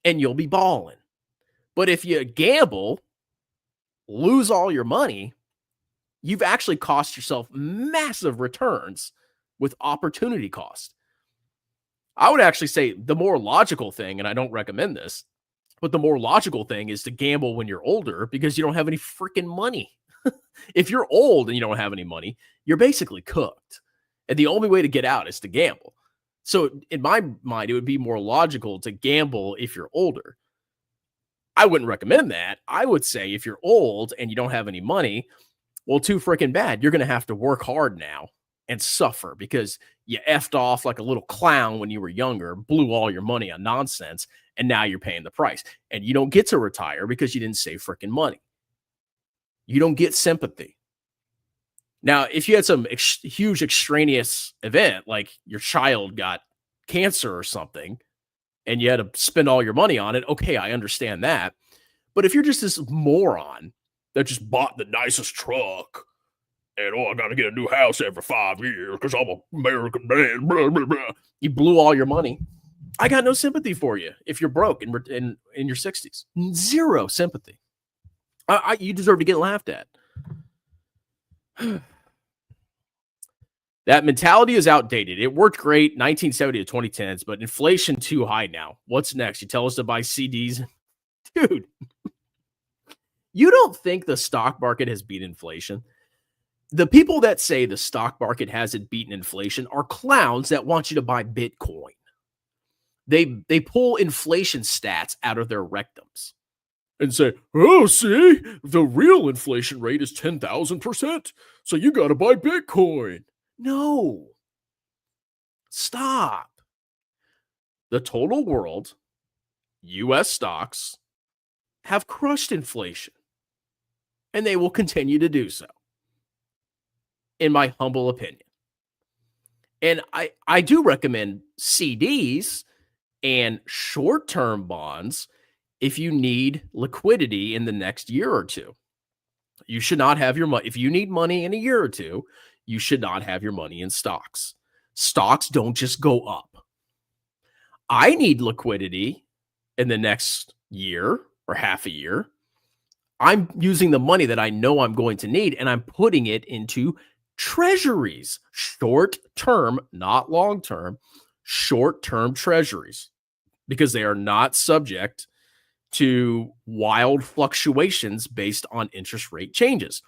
and you'll be balling. But if you gamble, lose all your money, you've actually cost yourself massive returns with opportunity cost. I would actually say the more logical thing, and I don't recommend this, but the more logical thing is to gamble when you're older because you don't have any freaking money. If you're old and you don't have any money, you're basically cooked. And the only way to get out is to gamble. So, in my mind, it would be more logical to gamble if you're older. I wouldn't recommend that. I would say if you're old and you don't have any money, well, too freaking bad. You're going to have to work hard now and suffer because you effed off like a little clown when you were younger, blew all your money on nonsense, and now you're paying the price. And you don't get to retire because you didn't save freaking money. You don't get sympathy. Now, if you had some huge extraneous event, like your child got cancer or something, and you had to spend all your money on it, okay, I understand that. But if you're just this moron that just bought the nicest truck, and I got to get a new house every 5 years because I'm an American man, blah, blah, blah. You blew all your money. I got no sympathy for you if you're broke in your 60s. Zero sympathy. You deserve to get laughed at. That mentality is outdated. It worked great 1970 to 2010s, but inflation too high now. What's next? You tell us to buy CDs? Dude, you don't think the stock market has beat inflation? The people that say the stock market hasn't beaten inflation are clowns that want you to buy Bitcoin. They pull inflation stats out of their rectums and say, oh, see, the real inflation rate is 10,000%, so you got to buy Bitcoin. No. Stop. The total world, U.S. stocks, have crushed inflation, and they will continue to do so, in my humble opinion. And I do recommend CDs and short-term bonds if you need liquidity in the next year or two. You should not have your money. If you need money in a year or two, you should not have your money in stocks. Stocks don't just go up. I need liquidity in the next year or half a year. I'm using the money that I know I'm going to need, and I'm putting it into treasuries, short-term, not long-term, short-term treasuries, because they are not subject to wild fluctuations based on interest rate changes.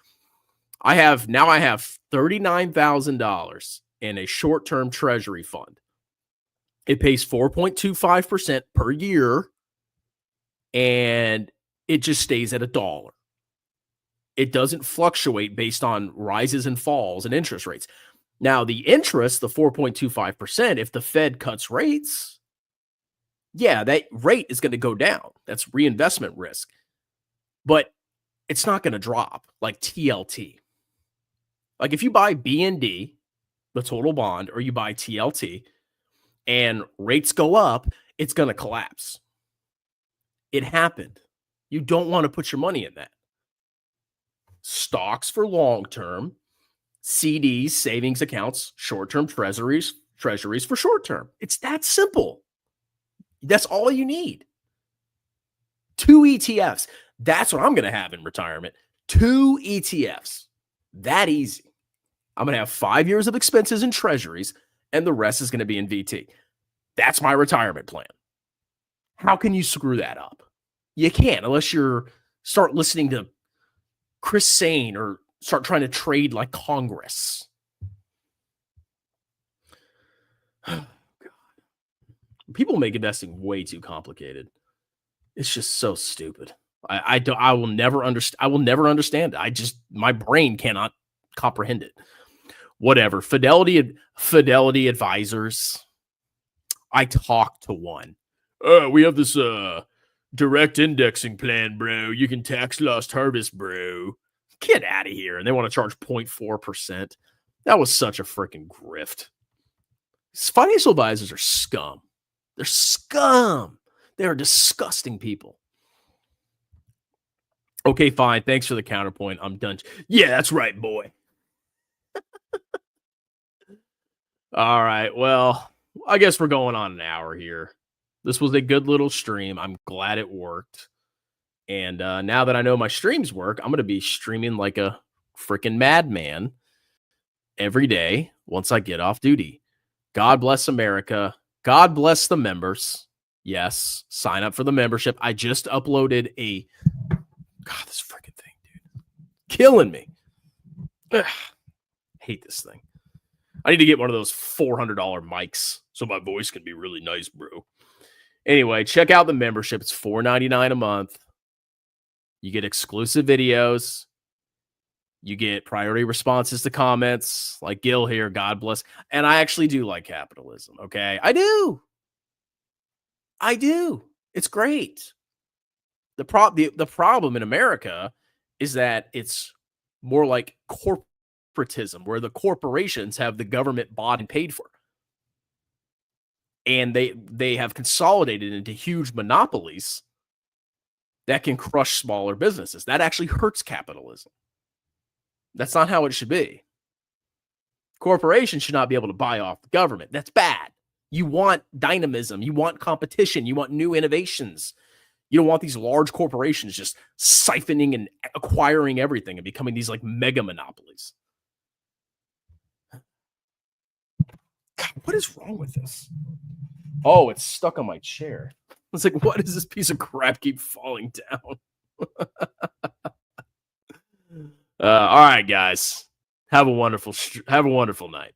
I have $39,000 in a short-term treasury fund. It pays 4.25% per year, and it just stays at $1. It doesn't fluctuate based on rises and falls in interest rates. Now, the interest, the 4.25%, if the Fed cuts rates, yeah, that rate is going to go down. That's reinvestment risk. But it's not going to drop like TLT. Like if you buy BND, the total bond, or you buy TLT, and rates go up, it's going to collapse. It happened. You don't want to put your money in that. Stocks for long-term, CDs, savings accounts, short-term treasuries for short-term. It's that simple. That's all you need. 2 ETFs. That's what I'm going to have in retirement. 2 ETFs. That easy. I'm going to have 5 years of expenses in treasuries, and the rest is going to be in VT. That's my retirement plan. How can you screw that up? You can't unless you start listening to Chris Sane or start trying to trade like Congress. God. People make investing way too complicated. It's just so stupid. I will never understand it. My brain cannot comprehend it. Whatever. Fidelity Advisors. I talked to one. We have this direct indexing plan, bro. You can tax lost harvest, bro. Get out of here. And they want to charge 0.4%. That was such a freaking grift. Financial advisors are scum. They're scum. They are disgusting people. Okay, fine. Thanks for the counterpoint. I'm done. Yeah, that's right, boy. All right. Well, I guess we're going on an hour here. This was a good little stream. I'm glad it worked. And now that I know my streams work, I'm going to be streaming like a freaking madman every day once I get off duty. God bless America. God bless the members. Yes, sign up for the membership. I just uploaded a God, this freaking thing, dude. Killing me. Ugh, hate this thing. I need to get one of those $400 mics so my voice can be really nice, bro. Anyway, check out the membership. It's $4.99 a month. You get exclusive videos. You get priority responses to comments like Gil here. God bless. And I actually do like capitalism. Okay. I do. I do. It's great. The problem in America is that it's more like corporatism, where the corporations have the government bought and paid for. And they have consolidated into huge monopolies that can crush smaller businesses. That actually hurts capitalism. That's not how it should be. Corporations should not be able to buy off the government. That's bad. You want dynamism. You want competition. You want new innovations. You don't want these large corporations just siphoning and acquiring everything and becoming these like mega monopolies. God, what is wrong with this? Oh, it's stuck on my chair. It's like, what does this piece of crap keep falling down? All right, guys. Have a wonderful night.